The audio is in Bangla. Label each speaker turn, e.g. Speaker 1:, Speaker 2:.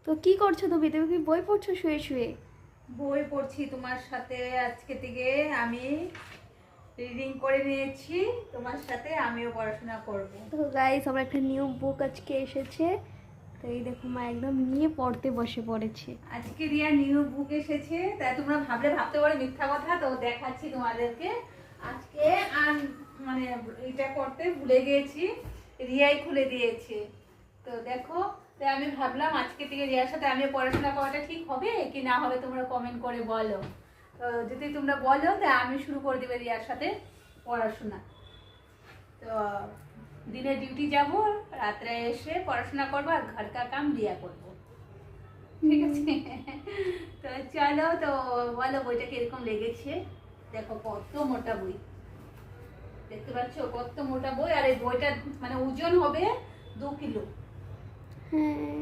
Speaker 1: তো কি করছো তুমি? তুমি কি বই পড়ছো শুয়ে শুয়ে?
Speaker 2: বই পড়ছি তোমার সাথে। আজকে থেকে আমি রিডিং করে নিয়েছি, তোমার সাথে আমিও পড়াশোনা করব।
Speaker 1: তো গাইস, আমার একটা নিউ বুক আজকে এসেছে। তো এই দেখো, মা একদম নিয়ে পড়তে বসে পড়েছে।
Speaker 2: আজকে রিয়া নিউ বুক এসেছে, তাই তোমরা ভাবতে পারো মিথ্যা কথা, তো দেখাচ্ছি তোমাদেরকে। আজকে আর মানে এটা করতে ভুলে গিয়েছি, রিয়াই খুলে দিয়েছে। তো দেখো, তাই আমি ভাবলাম আজকে থেকে রিয়ার সাথে আমি পড়াশোনা করাটা ঠিক হবে কি না হবে, তোমরা কমেন্ট করে বলো। তো যদি তোমরা বলো তাই আমি শুরু করে দেবো রিয়ার সাথে পড়াশোনা। তো দিনে ডিউটি যাব, রাত্রে এসে পড়াশোনা করবো আর ঘর কা কাম রিয়া করবো, ঠিক আছে? তো চলো, তো বলো বইটা কিরকম লেগেছে। দেখো কত মোটা বই, দেখতে পাচ্ছ কত মোটা বই, আর এই বইটা মানে ওজন হবে 2 কিলো।
Speaker 1: হ্যাঁ।